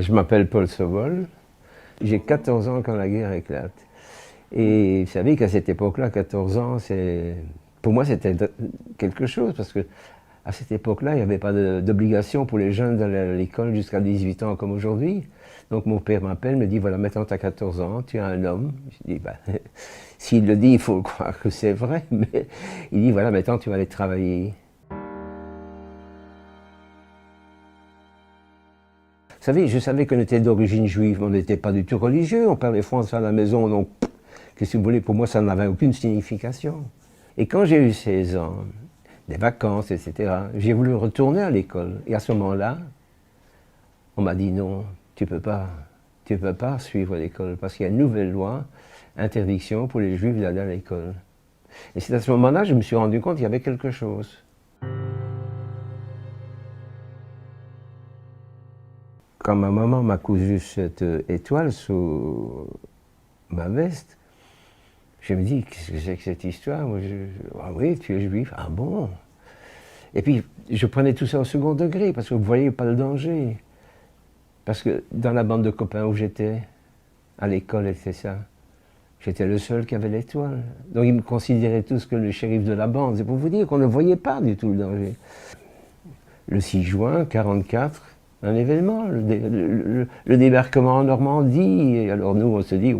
Je m'appelle Paul Sovol. J'ai 14 ans quand la guerre éclate. Et vous savez qu'à cette époque-là, 14 ans, pour moi c'était quelque chose, parce que à cette époque-là, il n'y avait pas d'obligation pour les jeunes d'aller à l'école jusqu'à 18 ans comme aujourd'hui. Donc mon père m'appelle, me dit, voilà, maintenant tu as 14 ans, tu es un homme. Je dis, ben, s'il le dit, il faut croire que c'est vrai, mais il dit, voilà, maintenant tu vas aller travailler. Vous savez, je savais qu'on était d'origine juive, mais on n'était pas du tout religieux, on parlait français à la maison, donc, qu'est-ce que vous voulez, pour moi ça n'avait aucune signification. Et quand j'ai eu 16 ans, des vacances, etc., j'ai voulu retourner à l'école. Et à ce moment-là, on m'a dit non, tu peux pas suivre l'école, parce qu'il y a une nouvelle loi, interdiction pour les juifs d'aller à l'école. Et c'est à ce moment-là que je me suis rendu compte qu'il y avait quelque chose. Quand ma maman m'a cousu cette étoile sous ma veste, je me dis, qu'est-ce que c'est que cette histoire? Moi, ah oui, tu es juif, ah bon? Et puis, je prenais tout ça au second degré, parce que vous ne voyez pas le danger. Parce que dans la bande de copains où j'étais, à l'école, c'était ça. J'étais le seul qui avait l'étoile. Donc ils me considéraient tous comme le shérif de la bande. C'est pour vous dire qu'on ne voyait pas du tout le danger. Le 6 juin 1944, un événement, le débarquement en Normandie. Et alors nous, on se dit,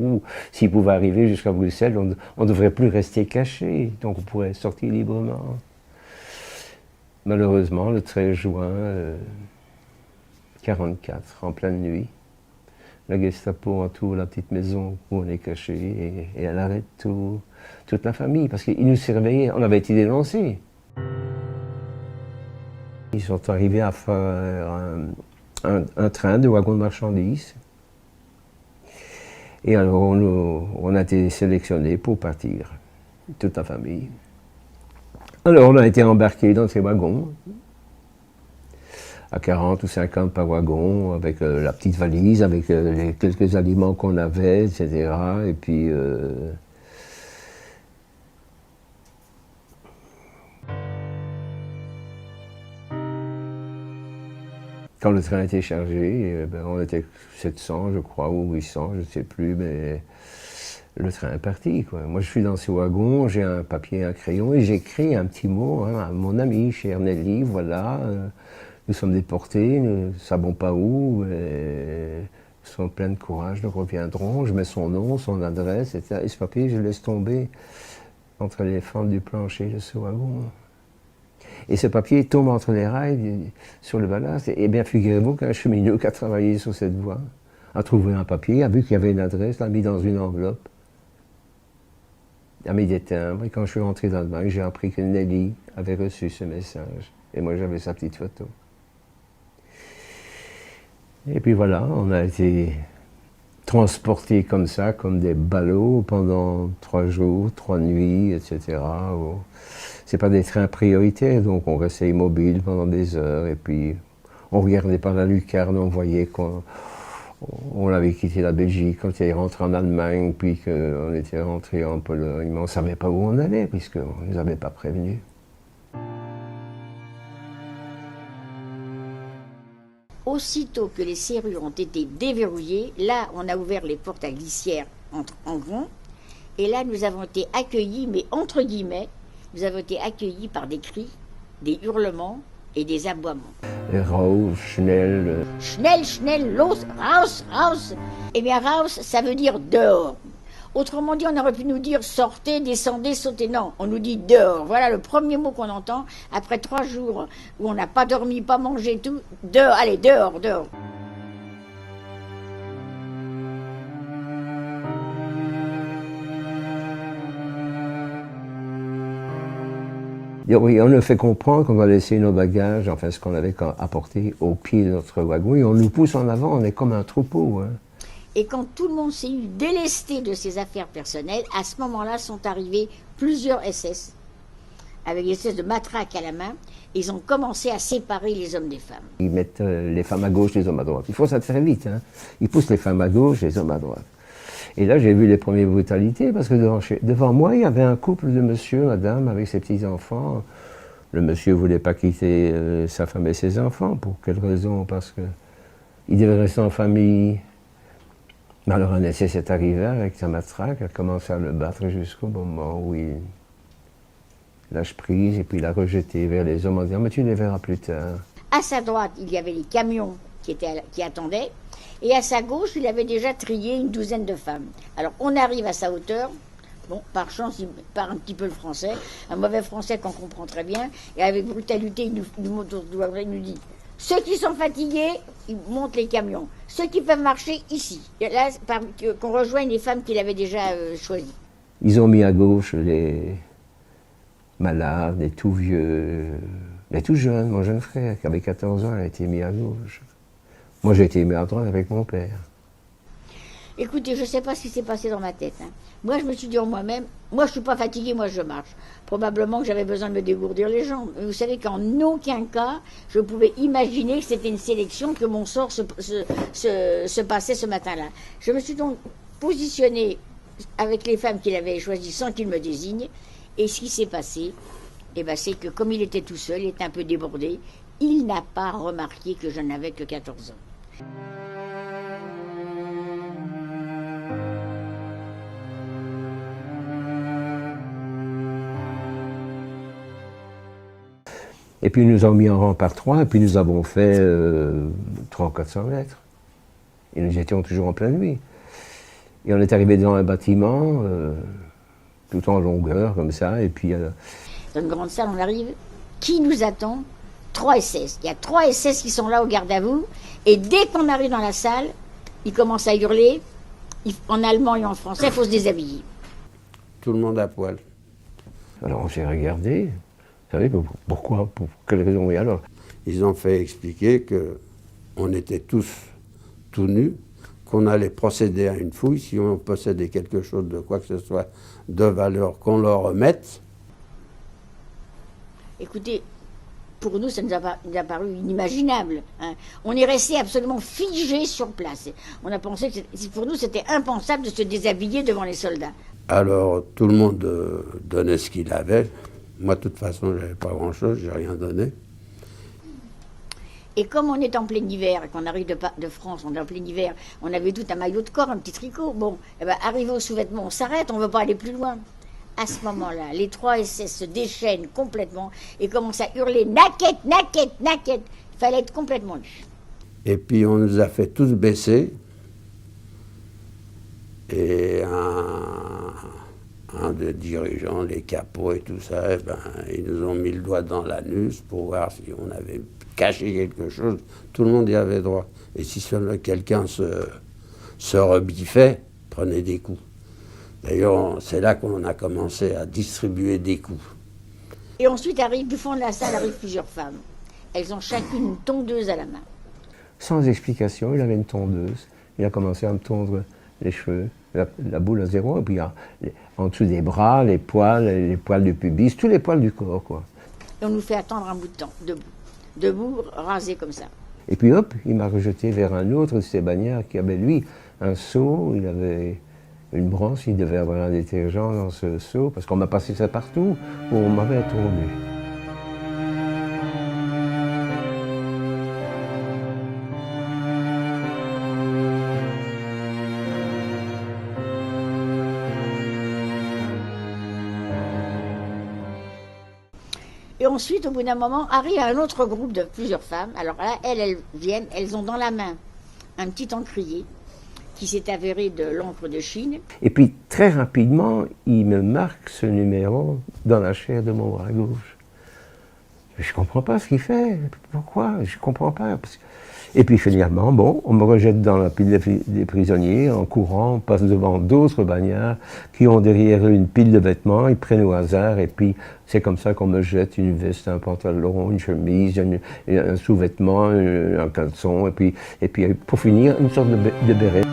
s'il pouvait arriver jusqu'à Bruxelles, on ne devrait plus rester caché. Donc on pourrait sortir librement. Malheureusement, le 13 juin 1944, en pleine nuit, la Gestapo entoure la petite maison où on est caché et elle arrête toute la famille parce qu'ils nous surveillaient, on avait été dénoncés. Ils sont arrivés à faire un train de wagons de marchandises. Et alors on a été sélectionnés pour partir, toute la famille. Alors on a été embarqués dans ces wagons, à 40 ou 50 par wagon, avec la petite valise, avec les quelques aliments qu'on avait, etc. Et puis... quand le train était chargé, on était 700, je crois, ou 800, je ne sais plus, mais le train est parti, quoi. Moi, je suis dans ce wagon, j'ai un papier, un crayon, et j'écris un petit mot à mon ami, chère Nelly, voilà... nous sommes déportés, nous ne savons pas où, mais nous sommes pleins de courage, nous reviendrons. Je mets son nom, son adresse, etc. Et ce papier, je laisse tomber entre les fentes du plancher de ce wagon. Et ce papier tombe entre les rails sur le ballast. Et bien, figurez-vous qu'un cheminot qui a travaillé sur cette voie a trouvé un papier, a vu qu'il y avait une adresse, l'a mis dans une enveloppe, a mis des timbres. Et quand je suis rentré dans le bain, j'ai appris que Nelly avait reçu ce message. Et moi, j'avais sa petite photo. Et puis voilà, on a été transportés comme ça, comme des ballots, pendant 3 jours, 3 nuits, etc. C'est pas des trains prioritaires, donc on restait immobile pendant des heures, et puis on regardait par la lucarne, on voyait qu'on avait quitté la Belgique, quand il est rentré en Allemagne, puis qu'on était rentré en Pologne, mais on ne savait pas où on allait, puisqu'on ne nous avait pas prévenus. Aussitôt que les serrures ont été déverrouillées, là, on a ouvert les portes à glissière en grand. Et là, nous avons été accueillis, mais entre guillemets, nous avons été accueillis par des cris, des hurlements et des aboiements. Raus, schnell. Schnell, schnell, los, raus, raus. Eh bien, raus, ça veut dire dehors. Autrement dit, on aurait pu nous dire sortez, descendez, sautez. Non, on nous dit dehors. Voilà le premier mot qu'on entend après 3 jours où on n'a pas dormi, pas mangé, tout. Dehors, allez, dehors, dehors. Et oui, on nous fait comprendre qu'on va laisser nos bagages, enfin ce qu'on avait apporté au pied de notre wagon, et on nous pousse en avant, on est comme un troupeau. Hein. Et quand tout le monde s'est eu délesté de ses affaires personnelles, à ce moment-là sont arrivés plusieurs SS, avec des espèces de matraques à la main, et ils ont commencé à séparer les hommes des femmes. Ils mettent les femmes à gauche, les hommes à droite. Il faut ça très vite. Hein. Ils poussent les femmes à gauche, les hommes à droite. Et là, j'ai vu les premières brutalités, parce que devant moi, il y avait un couple de monsieur, madame, avec ses petits-enfants. Le monsieur ne voulait pas quitter sa femme et ses enfants. Pour quelle raison? Parce que il devait rester en famille. Mais alors un SS est arrivé avec sa matraque, a commencé à le battre jusqu'au moment où il lâche prise et puis il a rejeté vers les hommes en disant « mais tu les verras plus tard ». À sa droite, il y avait les camions qui attendaient, et à sa gauche, il avait déjà trié une douzaine de femmes. Alors on arrive à sa hauteur, bon, par chance, il parle un petit peu le français, un mauvais français qu'on comprend très bien, et avec brutalité, il nous dit « ceux qui sont fatigués, ils montent les camions. Ceux qui peuvent marcher, ici ». Et là, qu'on rejoigne les femmes qu'il avait déjà choisies. Ils ont mis à gauche les malades, les tout vieux, les tout jeunes. Mon jeune frère, qui avait 14 ans, a été mis à gauche. Moi, j'ai été mis à droite avec mon père. Écoutez, je ne sais pas ce qui s'est passé dans ma tête. Hein. Moi, je me suis dit en moi-même, moi, je ne suis pas fatiguée, moi, je marche. Probablement que j'avais besoin de me dégourdir les jambes. Mais vous savez qu'en aucun cas, je pouvais imaginer que c'était une sélection, que mon sort se passait ce matin-là. Je me suis donc positionnée avec les femmes qu'il avait choisies sans qu'il me désigne. Et ce qui s'est passé, eh ben, c'est que comme il était tout seul, il était un peu débordé, il n'a pas remarqué que je n'avais que 14 ans. Et puis ils nous ont mis en rang par 3, et puis nous avons fait 300 ou 400 mètres. Et nous étions toujours en pleine nuit. Et on est arrivé devant un bâtiment, tout en longueur, comme ça, et puis... Dans une grande salle, on arrive. Qui nous attend? 3 SS. Il y a 3 SS qui sont là au garde à vous, et dès qu'on arrive dans la salle, ils commencent à hurler, en allemand et en français, il faut se déshabiller. Tout le monde à poil. Alors on s'est regardé. Vous savez pourquoi? Pour quelle raison? Et alors? Ils ont fait expliquer qu'on était tous tout nus, qu'on allait procéder à une fouille, si on possédait quelque chose de quoi que ce soit de valeur, qu'on leur remette. Écoutez, pour nous, ça nous a paru inimaginable. Hein. On est resté absolument figé sur place. On a pensé que pour nous, c'était impensable de se déshabiller devant les soldats. Alors, tout le monde donnait ce qu'il avait. Moi, de toute façon, je n'avais pas grand-chose, j'ai rien donné. Et comme on est en plein hiver, et qu'on arrive de France, on est en plein hiver, on avait tout un maillot de corps, un petit tricot. Bon, eh ben, arrivé au sous-vêtement, on s'arrête, on ne veut pas aller plus loin. À ce moment-là, les 3 SS se déchaînent complètement et commencent à hurler « Naked, naked, naked !» Il fallait être complètement nu. Et puis, on nous a fait tous baisser. Et un des dirigeants, les capots et tout ça, eh ben, ils nous ont mis le doigt dans l'anus pour voir si on avait caché quelque chose. Tout le monde y avait droit. Et si seulement quelqu'un se rebiffait, prenait des coups. D'ailleurs, c'est là qu'on a commencé à distribuer des coups. Et ensuite, du fond de la salle arrivent plusieurs femmes. Elles ont chacune une tondeuse à la main. Sans explication, il avait une tondeuse. Il a commencé à me tondre les cheveux, la boule à zéro, et puis en dessous des bras, les poils du pubis, tous les poils du corps, quoi. Et on nous fait attendre un bout de temps, debout, rasé comme ça. Et puis hop, il m'a rejeté vers un autre de ces bagnards qui avait, lui, un seau, il avait une branche, il devait avoir un détergent dans ce seau, parce qu'on m'a passé ça partout, où on m'avait tourné. Et ensuite, au bout d'un moment, arrive un autre groupe de plusieurs femmes. Alors là, elles viennent, elles ont dans la main un petit encrier qui s'est avéré de l'encre de Chine. Et puis, très rapidement, il me marque ce numéro dans la chair de mon bras gauche. Je ne comprends pas ce qu'il fait. Pourquoi? Je ne comprends pas. Et puis finalement, bon, on me rejette dans la pile des prisonniers, en courant, on passe devant d'autres bagnards qui ont derrière eux une pile de vêtements, ils prennent au hasard, et puis c'est comme ça qu'on me jette une veste, un pantalon, une chemise, un sous-vêtement, un caleçon, et puis pour finir, une sorte de béret.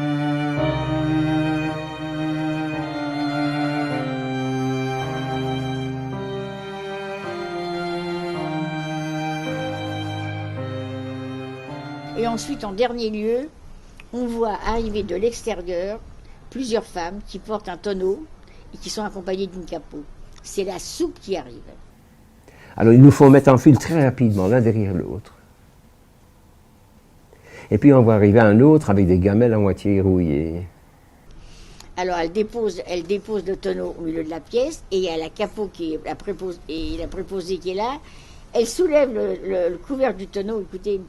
Et ensuite, en dernier lieu, on voit arriver de l'extérieur plusieurs femmes qui portent un tonneau et qui sont accompagnées d'une capot. C'est la soupe qui arrive. Alors il nous faut mettre en file très rapidement, l'un derrière l'autre. Et puis on voit arriver un autre avec des gamelles à moitié rouillées. Alors elle dépose le tonneau au milieu de la pièce et il y a la capot qui est la préposée qui est là. Elle soulève le couvercle du tonneau. Écoutez,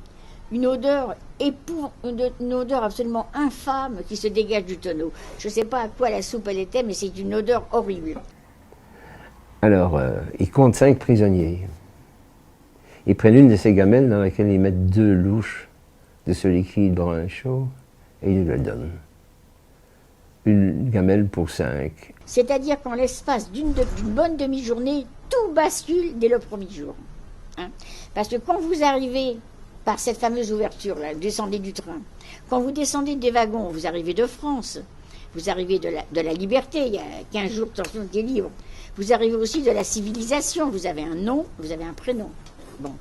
une odeur une odeur absolument infâme qui se dégage du tonneau. Je ne sais pas à quoi la soupe elle était, mais c'est une odeur horrible. Alors, ils comptent 5 prisonniers. Ils prennent une de ces gamelles dans laquelle ils mettent 2 louches de ce liquide brun chaud et ils nous le donnent. Une gamelle pour 5. C'est-à-dire qu'en l'espace d'une bonne demi-journée, tout bascule dès le premier jour. Hein. Parce que quand vous arrivez par cette fameuse ouverture-là, vous descendez du train, quand vous descendez des wagons, vous arrivez de France, vous arrivez de la liberté, il y a 15 jours qui est libre, vous arrivez aussi de la civilisation, vous avez un nom, vous avez un prénom. Bon.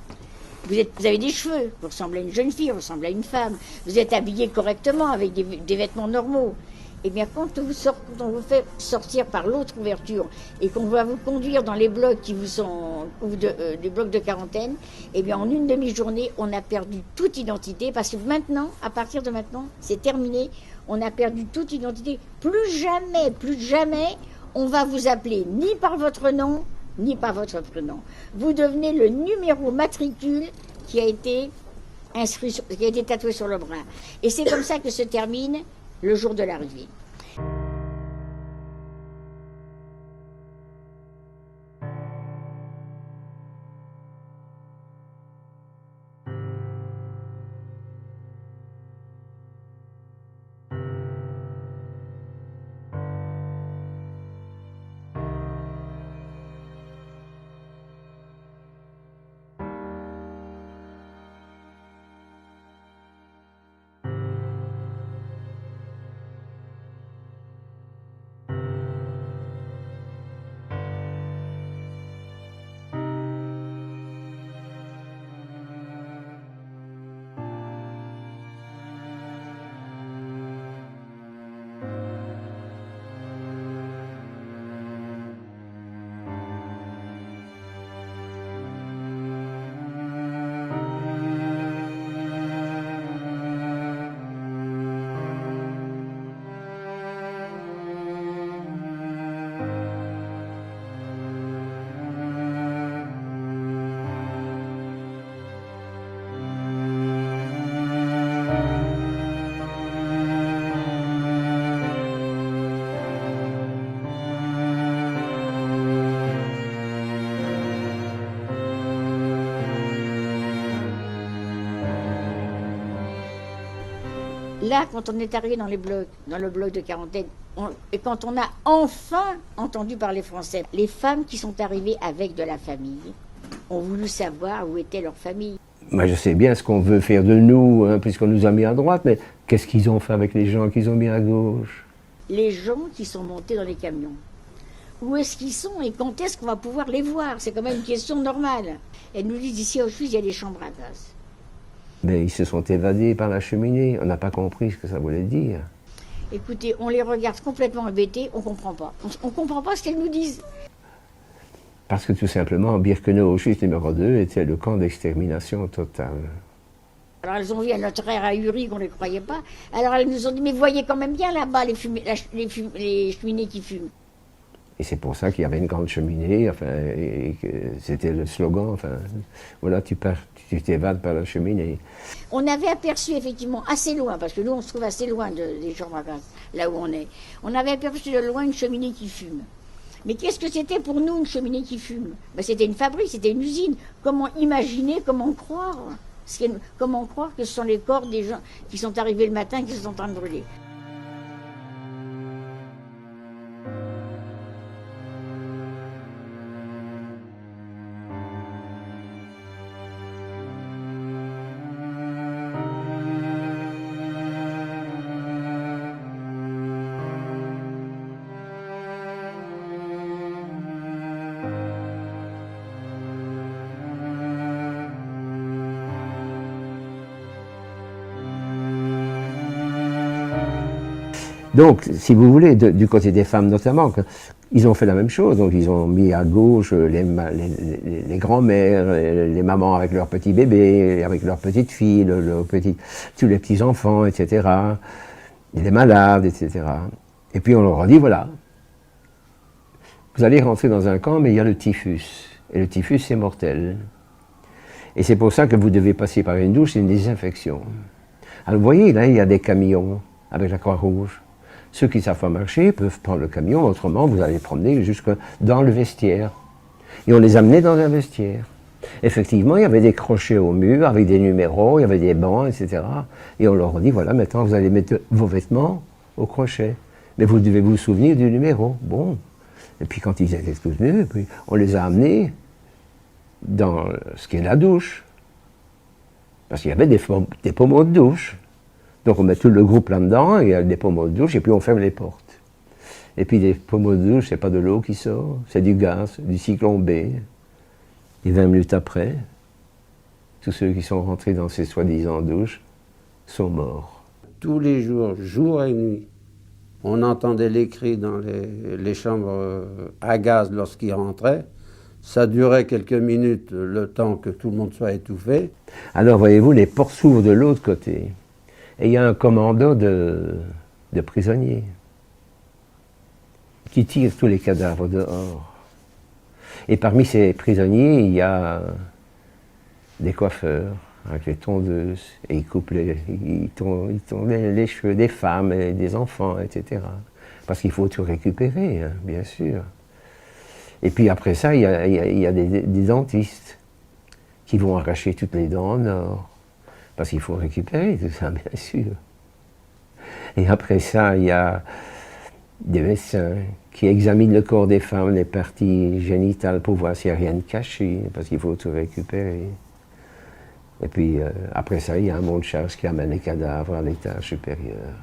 Vous avez des cheveux, vous ressemblez à une jeune fille, vous ressemblez à une femme, vous êtes habillé correctement avec des vêtements normaux. Eh bien, quand on vous fait sortir par l'autre ouverture et qu'on va vous conduire dans les blocs qui vous sont des blocs de quarantaine, eh bien, en une demi-journée, on a perdu toute identité parce que maintenant, à partir de maintenant, c'est terminé. On a perdu toute identité. Plus jamais, on va vous appeler ni par votre nom, ni par votre prénom. Vous devenez le numéro matricule qui a été tatoué sur le bras. Et c'est comme ça que se termine le jour de l'arrivée. Là, quand on est arrivé dans le bloc de quarantaine, et quand on a enfin entendu parler français, les femmes qui sont arrivées avec de la famille ont voulu savoir où était leur famille. Moi, je sais bien ce qu'on veut faire de nous, hein, puisqu'on nous a mis à droite, mais qu'est-ce qu'ils ont fait avec les gens qu'ils ont mis à gauche? Les gens qui sont montés dans les camions. Où est-ce qu'ils sont et quand est-ce qu'on va pouvoir les voir? C'est quand même une question normale. Elles nous disent ici à Auschwitz, il y a des chambres à gaz. Mais ils se sont évadés par la cheminée. On n'a pas compris ce que ça voulait dire. Écoutez, on les regarde complètement embêtés, on ne comprend pas. On ne comprend pas ce qu'elles nous disent. Parce que tout simplement, Birkenau, Auschwitz numéro 2, était le camp d'extermination totale. Alors elles ont vu à notre air ahuri qu'on ne les croyait pas. Alors elles nous ont dit, mais voyez quand même bien là-bas les cheminées qui fument. Et c'est pour ça qu'il y avait une grande cheminée, enfin, et que c'était le slogan, enfin, voilà, tu t'évades par la cheminée. On avait aperçu effectivement assez loin, parce que nous on se trouve assez loin des chambres à gaz, là où on est. On avait aperçu de loin une cheminée qui fume. Mais qu'est-ce que c'était pour nous une cheminée qui fume? Ben, c'était une fabrique, c'était une usine. Comment imaginer, comment croire que ce sont les corps des gens qui sont arrivés le matin et qui sont en train de brûler? Donc, si vous voulez, du côté des femmes notamment, Ils ont fait la même chose, donc ils ont mis à gauche les grands-mères, les mamans avec leurs petits bébés, avec leurs petites filles, tous les petits-enfants, etc., les malades, etc. Et puis on leur a dit, voilà, vous allez rentrer dans un camp, mais il y a le typhus. Et le typhus, c'est mortel. Et c'est pour ça que vous devez passer par une douche, c'est une désinfection. Alors vous voyez, là, il y a des camions avec la Croix-Rouge. Ceux qui ne savent pas marcher peuvent prendre le camion, autrement vous allez promener jusque dans le vestiaire. Et on les amenait dans un vestiaire. Effectivement, il y avait des crochets au mur avec des numéros, il y avait des bancs, etc. Et on leur dit, voilà, maintenant vous allez mettre vos vêtements au crochet. Mais vous devez vous souvenir du numéro. Bon. Et puis quand ils étaient tous nus, puis on les a amenés dans ce qui est la douche. Parce qu'il y avait des pommeaux de douche. Donc on met tout le groupe là-dedans, il y a des pommeaux de douche, et puis on ferme les portes. Et puis les pommeaux de douche, c'est pas de l'eau qui sort, c'est du gaz, du cyclone B. Et 20 minutes après, tous ceux qui sont rentrés dans ces soi-disant douches sont morts. Tous les jours, jour et nuit, on entendait les cris dans les chambres à gaz lorsqu'ils rentraient. Ça durait quelques minutes, le temps que tout le monde soit étouffé. Alors voyez-vous, les portes s'ouvrent de l'autre côté. Et il y a un commando de prisonniers qui tire tous les cadavres dehors. Et parmi ces prisonniers, il y a des coiffeurs avec les tondeuses, et ils tondent les cheveux des femmes et des enfants, etc. Parce qu'il faut tout récupérer, hein, bien sûr. Et puis après ça, il y a des dentistes qui vont arracher toutes les dents en or. Parce qu'il faut récupérer tout ça, bien sûr. Et après ça, il y a des médecins qui examinent le corps des femmes, les parties génitales, pour voir s'il n'y a rien de caché, parce qu'il faut tout récupérer. Et puis, après ça, il y a un monte-charge qui amène les cadavres à l'étage supérieur.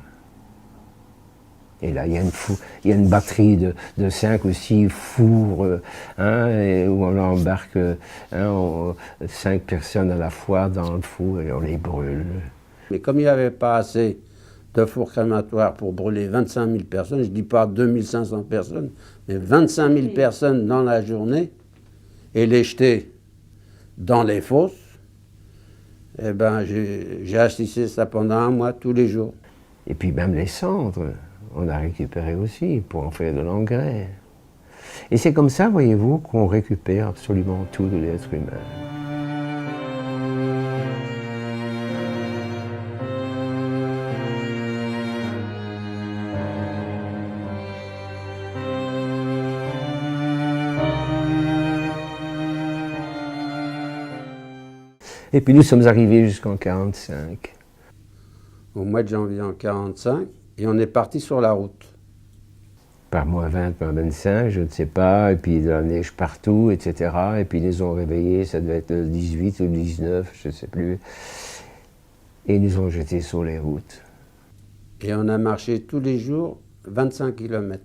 Et là, il y a une batterie de 5 ou 6 fours où on embarque 5 personnes à la fois dans le four et on les brûle. Mais comme il n'y avait pas assez de fours crématoires pour brûler 25 000 personnes, je ne dis pas 2500 personnes, mais 25 000 personnes dans la journée, et les jeter dans les fosses, eh ben, j'ai assisté ça pendant un mois, tous les jours. Et puis même les cendres, on a récupéré aussi pour en faire de l'engrais. Et c'est comme ça, voyez-vous, qu'on récupère absolument tout de l'être humain. Et puis nous sommes arrivés jusqu'en 1945. Au mois de janvier en 1945, et on est parti sur la route. Par moins 20, par 25, je ne sais pas, et puis de la neige partout, etc. Et puis ils nous ont réveillés, ça devait être le 18 ou le 19, je ne sais plus. Et ils nous ont jetés sur les routes. Et on a marché tous les jours 25 km.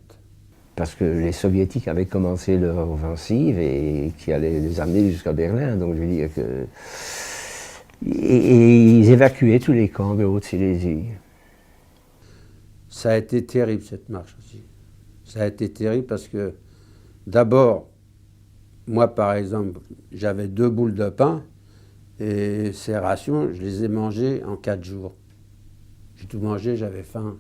Parce que les Soviétiques avaient commencé leur offensive et qui allait les amener jusqu'à Berlin. Donc je veux dire que... Et ils évacuaient tous les camps de Haute-Silésie. Ça a été terrible cette marche aussi. Ça a été terrible parce que d'abord, moi par exemple, j'avais 2 boules de pain et ces rations, je les ai mangées en 4 jours. J'ai tout mangé, j'avais faim.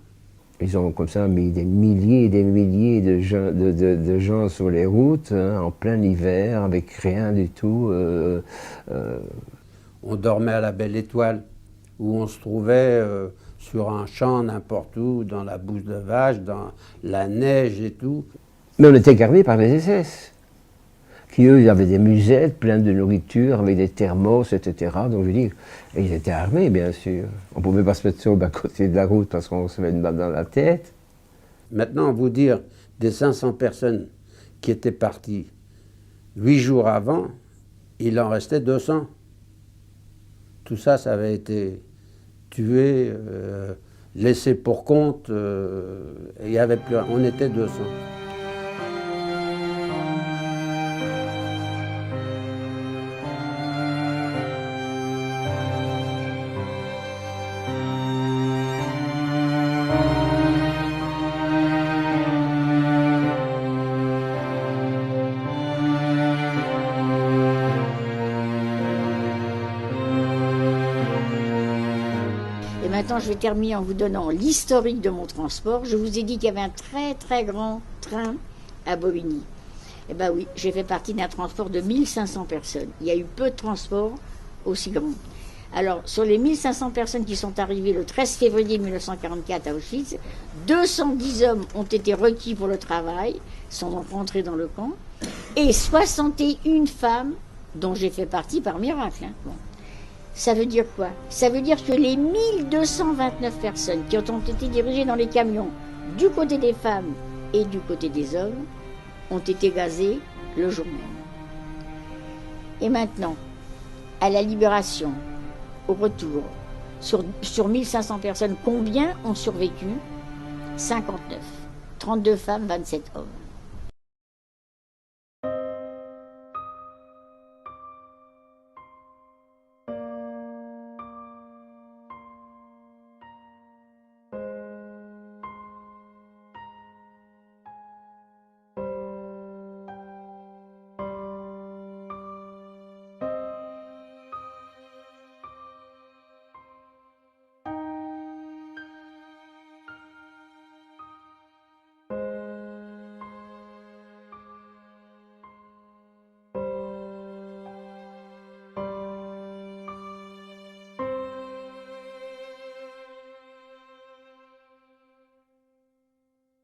Ils ont comme ça mis des milliers et des milliers de gens sur les routes, en plein hiver, avec rien du tout. On dormait à la Belle Étoile, où on se trouvait sur un champ n'importe où, dans la bouse de vache, dans la neige et tout. Mais on était gardés par les SS, qui eux, ils avaient des musettes pleines de nourriture, avec des thermos, etc. Donc je veux dire, et ils étaient armés, bien sûr. On ne pouvait pas se mettre sur le bas-côté de la route parce qu'on se met une balle dans la tête. Maintenant, vous dire, des 500 personnes qui étaient parties 8 jours avant, il en restait 200. Tout ça, ça avait été tué, laissé pour compte, et il y avait plus, on était 200. maintenant, je vais terminer en vous donnant l'historique de mon transport. Je vous ai dit qu'il y avait un très très grand train à Bobigny. Eh bien oui, j'ai fait partie d'un transport de 1500 personnes. Il y a eu peu de transports aussi grands. Alors, sur les 1500 personnes qui sont arrivées le 13 février 1944 à Auschwitz, 210 hommes ont été requis pour le travail, sont donc rentrés dans le camp, et 61 femmes, dont j'ai fait partie par miracle. Hein. Bon. Ça veut dire quoi? Ça veut dire que les 1229 personnes qui ont été dirigées dans les camions du côté des femmes et du côté des hommes ont été gazées le jour même. Et maintenant, à la libération, au retour, sur 1500 personnes, combien ont survécu? 59. 32 femmes, 27 hommes.